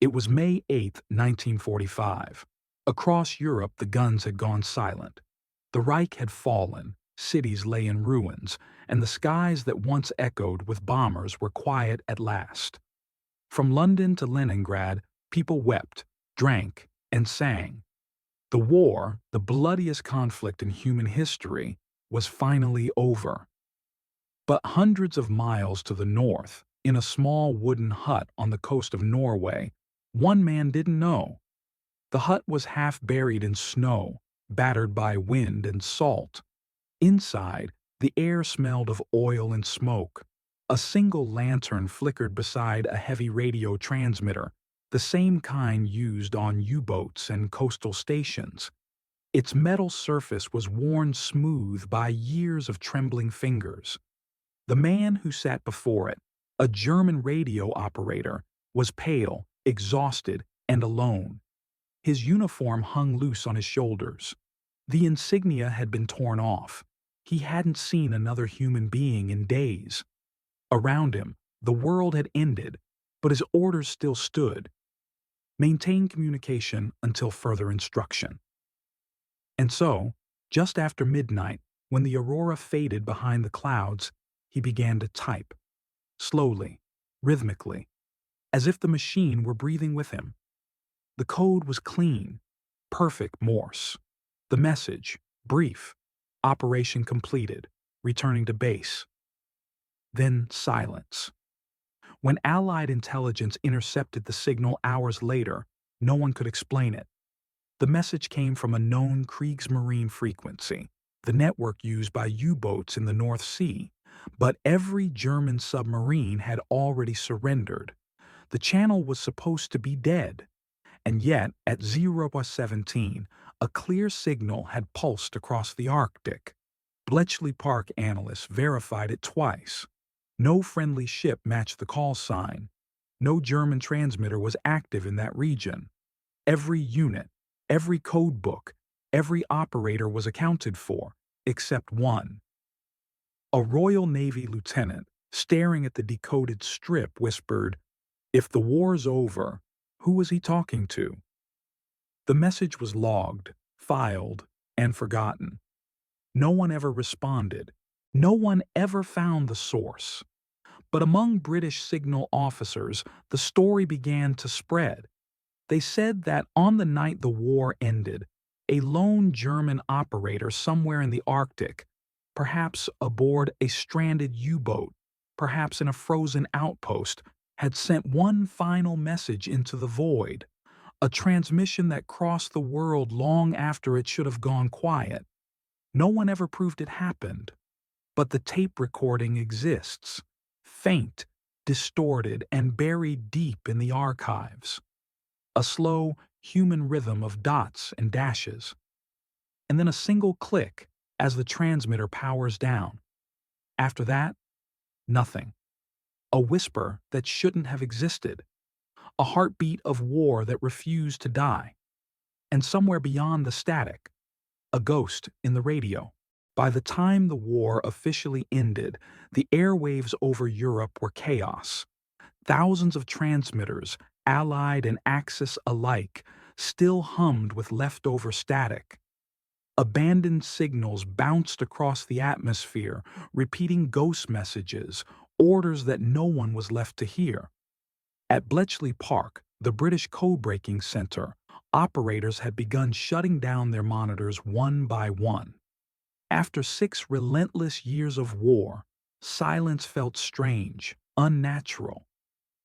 It was May 8, 1945. Across Europe, the guns had gone silent. The Reich had fallen, cities lay in ruins, and the skies that once echoed with bombers were quiet at last. From London to Leningrad, people wept, drank, and sang. The war, the bloodiest conflict in human history, was finally over. But hundreds of miles to the north, in a small wooden hut on the coast of Norway, one man didn't know. The hut was half buried in snow, battered by wind and salt. Inside, the air smelled of oil and smoke. A single lantern flickered beside a heavy radio transmitter, the same kind used on U-boats and coastal stations. Its metal surface was worn smooth by years of trembling fingers. The man who sat before it, a German radio operator, was pale, exhausted, and alone. His uniform hung loose on his shoulders. The insignia had been torn off. He hadn't seen another human being in days. Around him, the world had ended, but his orders still stood. Maintain communication until further instruction. And so, just after midnight, when the aurora faded behind the clouds, he began to type, slowly, rhythmically, as if the machine were breathing with him. The code was clean, perfect Morse. The message, brief, operation completed, returning to base. Then silence. When Allied intelligence intercepted the signal hours later, no one could explain it. The message came from a known Kriegsmarine frequency, the network used by U-boats in the North Sea, but every German submarine had already surrendered. The channel was supposed to be dead. And yet, at 0:17, a clear signal had pulsed across the Arctic. Bletchley Park analysts verified it twice. No friendly ship matched the call sign. No German transmitter was active in that region. Every unit, every code book, every operator was accounted for, except one. A Royal Navy lieutenant, staring at the decoded strip, whispered, "If the war's over," who was he talking to? The message was logged, filed, and forgotten. No one ever responded. No one ever found the source. But among British signal officers, the story began to spread. They said that on the night the war ended, a lone German operator somewhere in the Arctic, perhaps aboard a stranded U-boat, perhaps in a frozen outpost, had sent one final message into the void, a transmission that crossed the world long after it should have gone quiet. No one ever proved it happened, but the tape recording exists, faint, distorted, and buried deep in the archives. A slow, human rhythm of dots and dashes, and then a single click as the transmitter powers down. After that, nothing. A whisper that shouldn't have existed. A heartbeat of war that refused to die. And somewhere beyond the static, a ghost in the radio. By the time the war officially ended, the airwaves over Europe were chaos. Thousands of transmitters, Allied and Axis alike, still hummed with leftover static. Abandoned signals bounced across the atmosphere, repeating ghost messages, orders that no one was left to hear. At Bletchley Park, the British code-breaking center, operators had begun shutting down their monitors one by one. After 6 relentless years of war, silence felt strange, unnatural.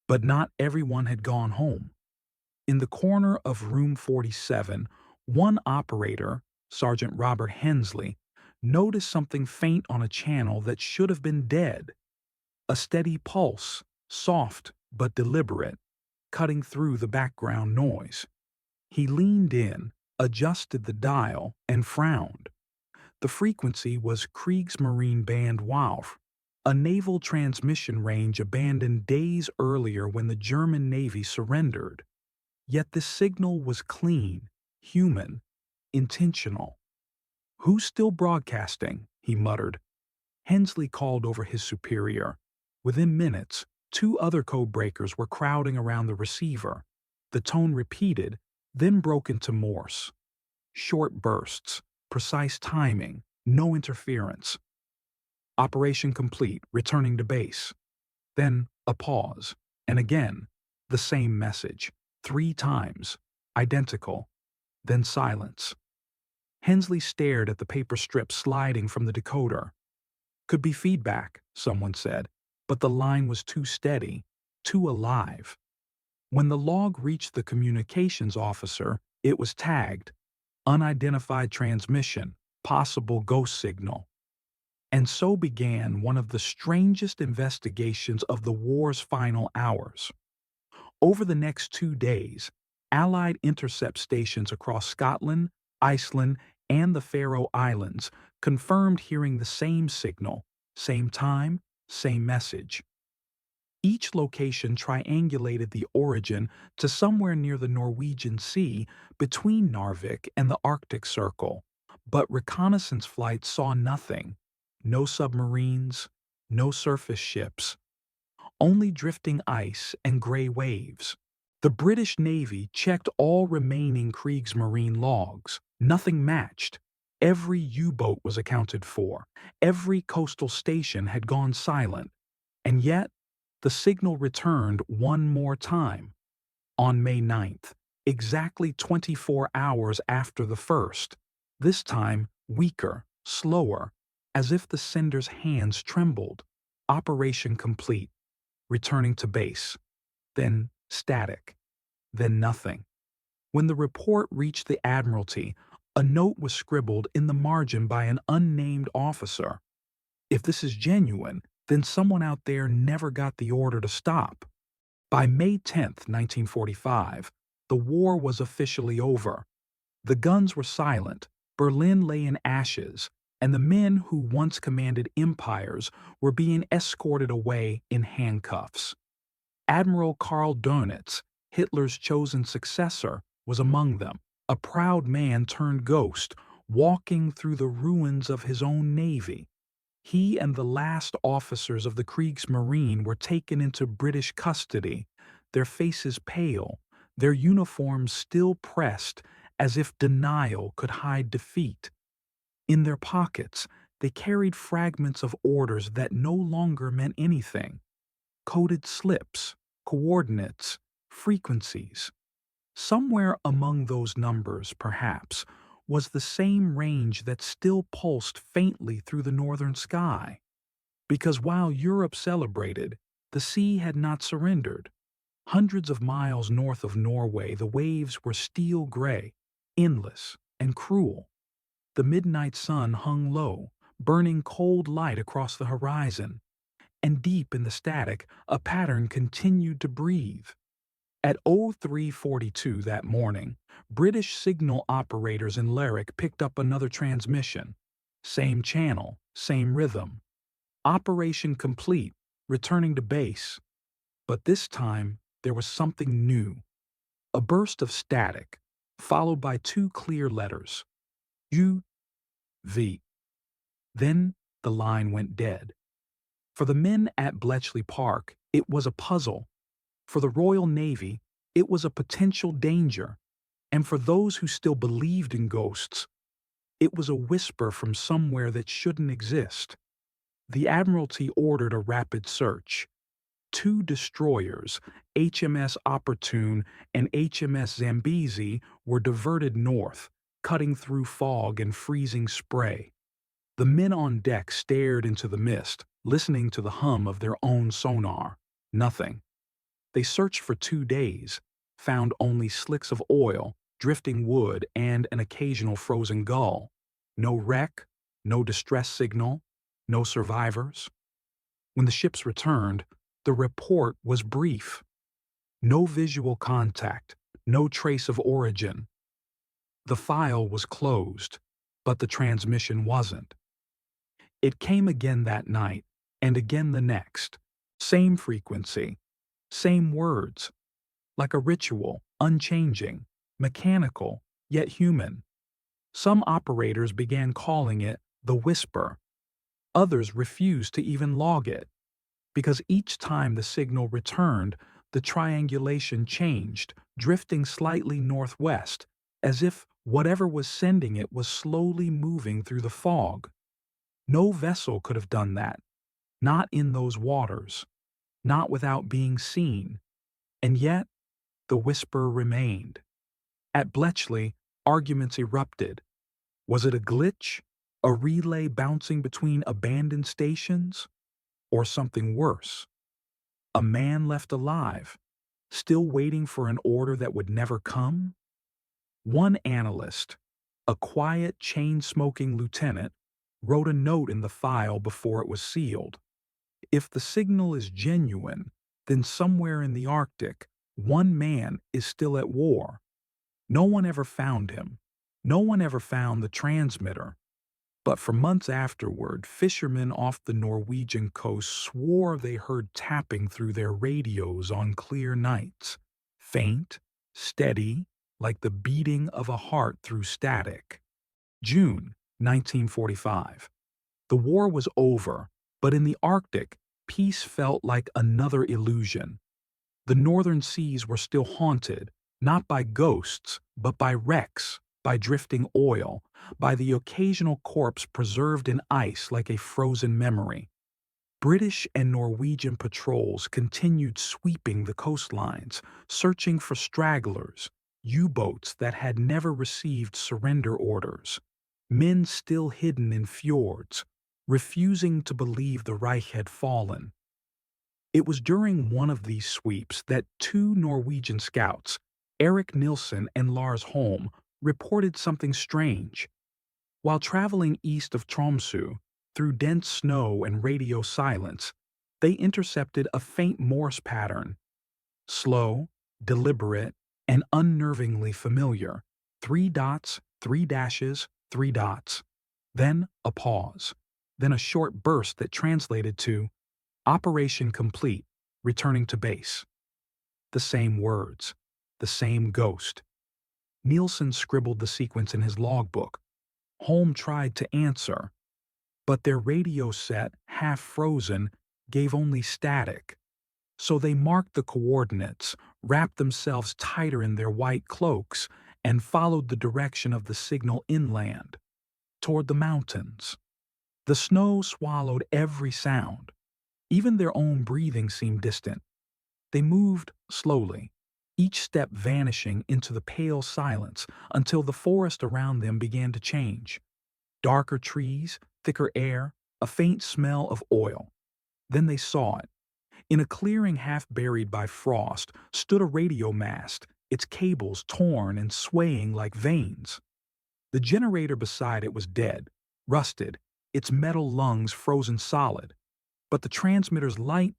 But not everyone had gone home. In the corner of room 47, one operator, Sergeant Robert Hensley, noticed something faint on a channel that should have been dead. A steady pulse, soft but deliberate, cutting through the background noise. He leaned in, adjusted the dial, and frowned. The frequency was Kriegsmarine Band WAF, a naval transmission range abandoned days earlier when the German Navy surrendered. Yet the signal was clean, human, intentional. "Who's still broadcasting?" he muttered. Hensley called over his superior. Within minutes, 2 other code breakers were crowding around the receiver. The tone repeated, then broke into Morse. Short bursts, precise timing, no interference. Operation complete, returning to base. Then a pause, and again, the same message. 3 times, identical, then silence. Hensley stared at the paper strip sliding from the decoder. Could be feedback, someone said, but the line was too steady, too alive. When the log reached the communications officer, it was tagged, unidentified transmission, possible ghost signal. And so began one of the strangest investigations of the war's final hours. Over the next 2 days, Allied intercept stations across Scotland, Iceland, and the Faroe Islands confirmed hearing the same signal, same time, same message. Each location triangulated the origin to somewhere near the Norwegian Sea between Narvik and the Arctic Circle, but reconnaissance flights saw nothing. No submarines, no surface ships, only drifting ice and gray waves. The British Navy checked all remaining Kriegsmarine logs. Nothing matched. Every U-boat was accounted for. Every coastal station had gone silent. And yet, the signal returned one more time. On May 9th, exactly 24 hours after the first. This time, weaker, slower, as if the sender's hands trembled. Operation complete. Returning to base. Then static. Then nothing. When the report reached the Admiralty, a note was scribbled in the margin by an unnamed officer. If this is genuine, then someone out there never got the order to stop. By May 10th, 1945, the war was officially over. The guns were silent, Berlin lay in ashes, and the men who once commanded empires were being escorted away in handcuffs. Admiral Karl Dönitz, Hitler's chosen successor, was among them, a proud man turned ghost, walking through the ruins of his own navy. He and the last officers of the Kriegsmarine were taken into British custody, their faces pale, their uniforms still pressed as if denial could hide defeat. In their pockets, they carried fragments of orders that no longer meant anything. Coded slips, coordinates, frequencies. Somewhere among those numbers, perhaps, was the same range that still pulsed faintly through the northern sky. Because while Europe celebrated, the sea had not surrendered. Hundreds of miles north of Norway, the waves were steel gray, endless, and cruel. The midnight sun hung low, burning cold light across the horizon, and deep in the static, a pattern continued to breathe. At 03:42 that morning, British signal operators in Lerwick picked up another transmission. Same channel, same rhythm. Operation complete, returning to base. But this time, there was something new. A burst of static, followed by 2 clear letters. U-V. Then the line went dead. For the men at Bletchley Park, it was a puzzle. For the Royal Navy, it was a potential danger. And for those who still believed in ghosts, it was a whisper from somewhere that shouldn't exist. The Admiralty ordered a rapid search. 2 destroyers, HMS Opportune and HMS Zambezi, were diverted north, cutting through fog and freezing spray. The men on deck stared into the mist, listening to the hum of their own sonar. Nothing. They searched for 2 days, found only slicks of oil, drifting wood, and an occasional frozen gull. No wreck, no distress signal, no survivors. When the ships returned, the report was brief. No visual contact, no trace of origin. The file was closed, but the transmission wasn't. It came again that night, and again the next. Same frequency, same words. Like a ritual, unchanging, mechanical, yet human. Some operators began calling it the whisper. Others refused to even log it, because each time the signal returned, The triangulation changed, drifting slightly northwest, as if whatever was sending it was slowly moving through the fog. No vessel could have done that, not in those waters, not without being seen. And yet, the whisper remained. At Bletchley, arguments erupted. Was it a glitch? A relay bouncing between abandoned stations? Or something worse? A man left alive, still waiting for an order that would never come? One analyst, a quiet, chain-smoking lieutenant, wrote a note in the file before it was sealed. If the signal is genuine, then somewhere in the Arctic, one man is still at war. No one ever found him. No one ever found the transmitter. But for months afterward, fishermen off the Norwegian coast swore they heard tapping through their radios on clear nights. Faint, steady, like the beating of a heart through static. June 1945. The war was over, but in the Arctic, peace felt like another illusion. The northern seas were still haunted, not by ghosts, but by wrecks, by drifting oil, by the occasional corpse preserved in ice like a frozen memory. British and Norwegian patrols continued sweeping the coastlines, searching for stragglers, U-boats that had never received surrender orders, men still hidden in fjords, refusing to believe the Reich had fallen. It was during one of these sweeps that two Norwegian scouts, Erik Nilsen and Lars Holm, reported something strange. While traveling east of Tromsø, through dense snow and radio silence, they intercepted a faint Morse pattern. Slow, deliberate, and unnervingly familiar. 3 dots, 3 dashes, 3 dots. Then a pause. Then a short burst that translated to Operation complete, returning to base. The same words, the same ghost. Nielsen scribbled the sequence in his logbook. Holm tried to answer, but their radio set, half frozen, gave only static. So they marked the coordinates, wrapped themselves tighter in their white cloaks, and followed the direction of the signal inland, toward the mountains. The snow swallowed every sound. Even their own breathing seemed distant. They moved slowly, each step vanishing into the pale silence until the forest around them began to change. Darker trees, thicker air, a faint smell of oil. Then they saw it. In a clearing half buried by frost stood a radio mast, its cables torn and swaying like veins. The generator beside it was dead, rusted, its metal lungs frozen solid. But the transmitter's light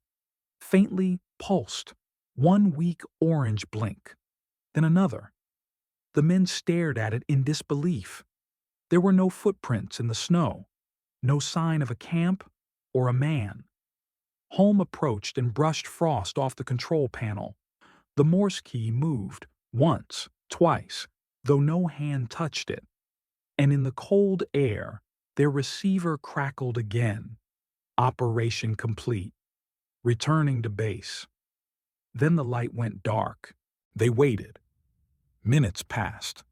faintly pulsed, one weak orange blink, then another. The men stared at it in disbelief. There were no footprints in the snow, no sign of a camp or a man. Holm approached and brushed frost off the control panel. The Morse key moved, once, twice, though no hand touched it. And in the cold air, their receiver crackled again. Operation complete. Returning to base. Then the light went dark. They waited. Minutes passed.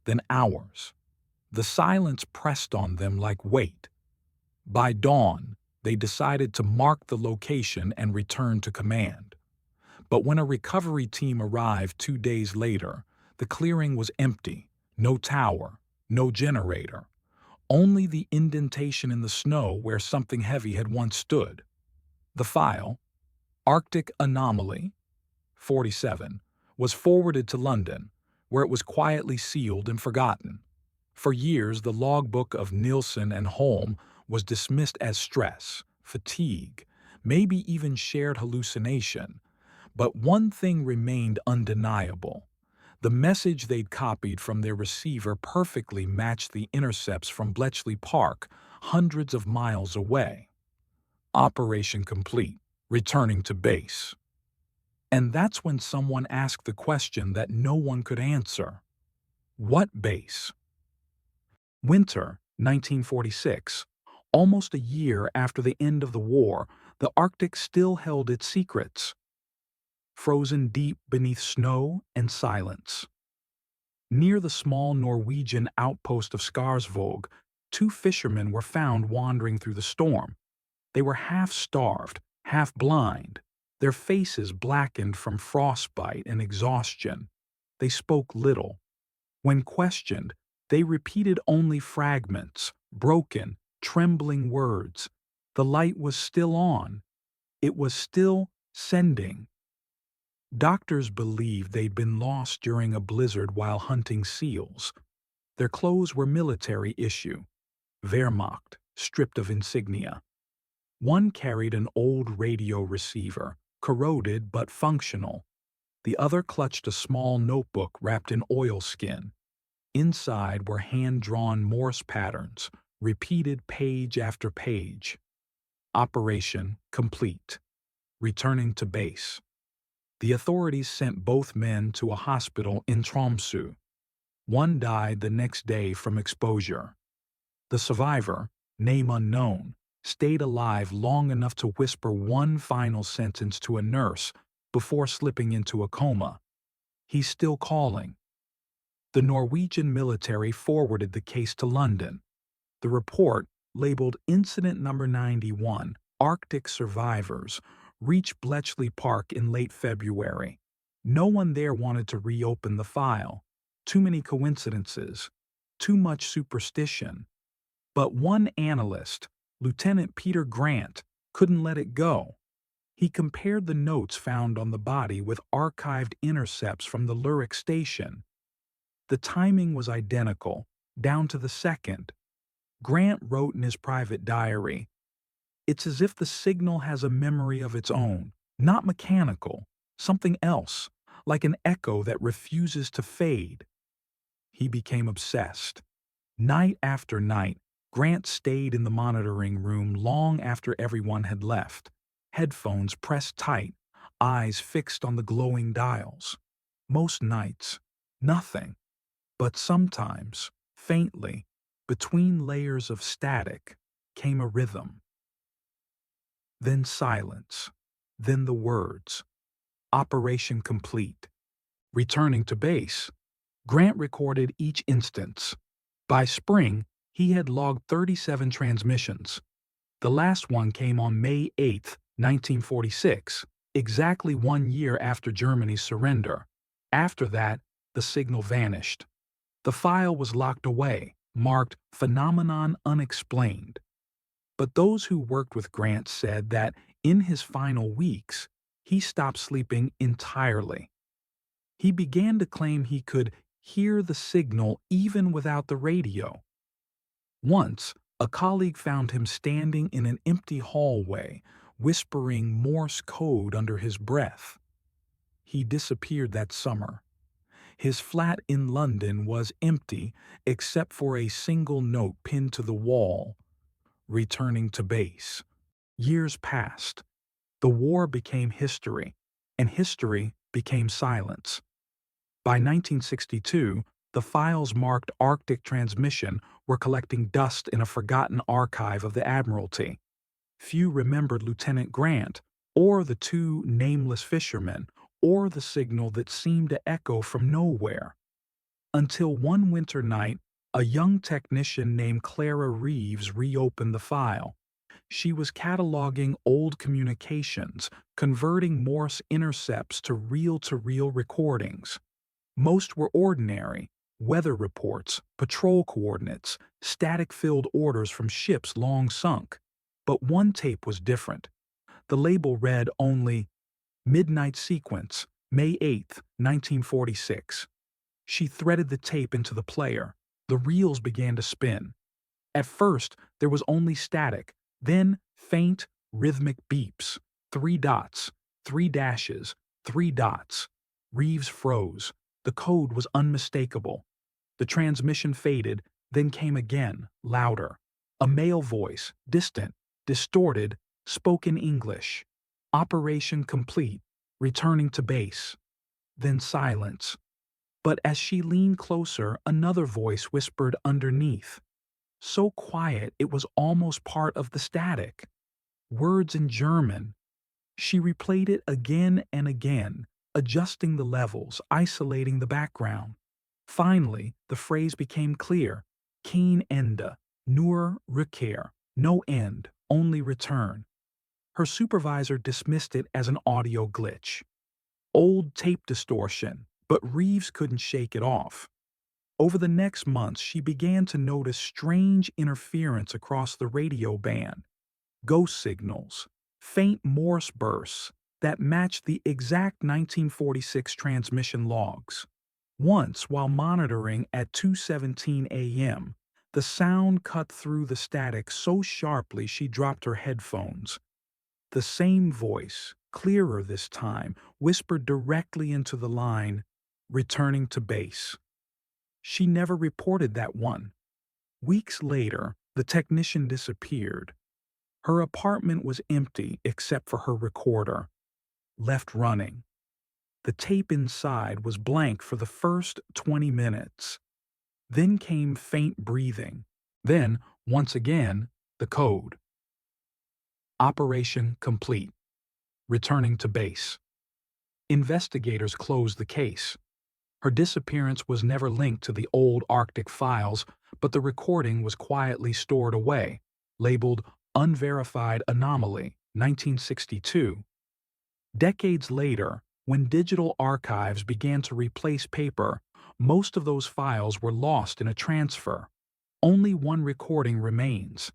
Then hours. The silence pressed on them like weight. By dawn, they decided to mark the location and return to command. But when a recovery team arrived 2 days later, the clearing was empty. No tower, no generator. Only the indentation in the snow where something heavy had once stood. The file, Arctic Anomaly 47, was forwarded to London, where it was quietly sealed and forgotten. For years, the logbook of Nilsen and Holm was dismissed as stress, fatigue, maybe even shared hallucination. But one thing remained undeniable. The message they'd copied from their receiver perfectly matched the intercepts from Bletchley Park, hundreds of miles away. Operation complete, returning to base. And that's when someone asked the question that no one could answer. What base? Winter 1946. Almost a year after the end of the war, the Arctic still held its secrets. frozen deep beneath snow and silence. Near the small Norwegian outpost of Skarsvåg, two fishermen were found wandering through the storm. They were half-starved, half-blind, their faces blackened from frostbite and exhaustion. They spoke little. When questioned, they repeated only fragments, broken, trembling words. The light was still on. It was still sending. Doctors believed they'd been lost during a blizzard while hunting seals. Their clothes were military issue, Wehrmacht, stripped of insignia. One carried an old radio receiver, corroded but functional. The other clutched a small notebook wrapped in oilskin. Inside were hand-drawn Morse patterns, repeated page after page. Operation complete. Returning to base. The authorities sent both men to a hospital in Tromsø. One died the next day from exposure. The survivor, name unknown, stayed alive long enough to whisper one final sentence to a nurse before slipping into a coma. He's still calling. The Norwegian military forwarded the case to London. The report, labeled Incident Number 91, Arctic Survivors, reached Bletchley Park in late February. No one there wanted to reopen the file. Too many coincidences. Too much superstition. But one analyst, Lieutenant Peter Grant, couldn't let it go. He compared the notes found on the body with archived intercepts from the Lyric station. The timing was identical, down to the second. Grant wrote in his private diary, "It's as if the signal has a memory of its own, not mechanical, something else, like an echo that refuses to fade." He became obsessed. Night after night, Grant stayed in the monitoring room long after everyone had left, headphones pressed tight, eyes fixed on the glowing dials. Most nights, nothing. But sometimes, faintly, between layers of static, came a rhythm. Then silence. Then the words. Operation complete. Returning to base, Grant recorded each instance. By spring, he had logged 37 transmissions. The last one came on May 8, 1946, exactly 1 year after Germany's surrender. After that, the signal vanished. The file was locked away, marked Phenomenon Unexplained. But those who worked with Grant said that in his final weeks, he stopped sleeping entirely. He began to claim he could hear the signal even without the radio. Once, a colleague found him standing in an empty hallway, whispering Morse code under his breath. He disappeared that summer. His flat in London was empty except for a single note pinned to the wall, returning to base. Years passed. The war became history, and history became silence. By 1962, the files marked Arctic transmission were collecting dust in a forgotten archive of the Admiralty. Few remembered Lieutenant Grant, or the two nameless fishermen, or the signal that seemed to echo from nowhere. Until one winter night, a young technician named Clara Reeves reopened the file. She was cataloging old communications, converting Morse intercepts to reel-to-reel recordings. Most were ordinary, weather reports, patrol coordinates, static-filled orders from ships long sunk. But one tape was different. The label read only, "Midnight Sequence, May 8, 1946. She threaded the tape into the player. The reels began to spin. At first, there was only static, then faint, rhythmic beeps. 3 dots, 3 dashes, 3 dots. Reeves froze. The code was unmistakable. The transmission faded, then came again, louder. A male voice, distant, distorted, spoke in English. Operation complete, returning to base. Then silence. But as she leaned closer, another voice whispered underneath. So quiet it was almost part of the static. Words in German. She replayed it again and again, adjusting the levels, isolating the background. Finally, the phrase became clear: Kein Ende, nur Rückkehr, no end, only return. Her supervisor dismissed it as an audio glitch. Old tape distortion, but Reeves couldn't shake it off. Over the next months, she began to notice strange interference across the radio band, ghost signals, faint Morse bursts that matched the exact 1946 transmission logs. Once, while monitoring at 2:17 a.m., the sound cut through the static so sharply she dropped her headphones. The same voice, clearer this time, whispered directly into the line, returning to base. She never reported that one. Weeks later, the technician disappeared. Her apartment was empty except for her recorder, left running. The tape inside was blank for the first 20 minutes. Then came faint breathing. Then, once again, the code. Operation complete. Returning to base. Investigators closed the case. Her disappearance was never linked to the old Arctic files, but the recording was quietly stored away, labeled Unverified Anomaly, 1962. Decades later, when digital archives began to replace paper, most of those files were lost in a transfer. Only one recording remains.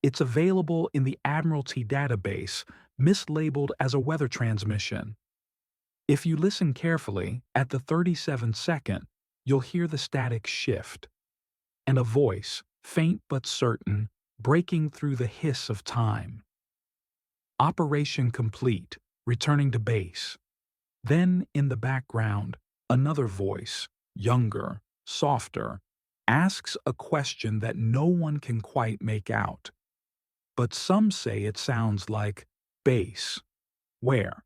It's available in the Admiralty database, mislabeled as a weather transmission. If you listen carefully, at the 37th second, you'll hear the static shift, and a voice, faint but certain, breaking through the hiss of time. Operation complete, returning to base. Then, in the background, another voice, younger, softer, asks a question that no one can quite make out. But some say it sounds like, base. Where?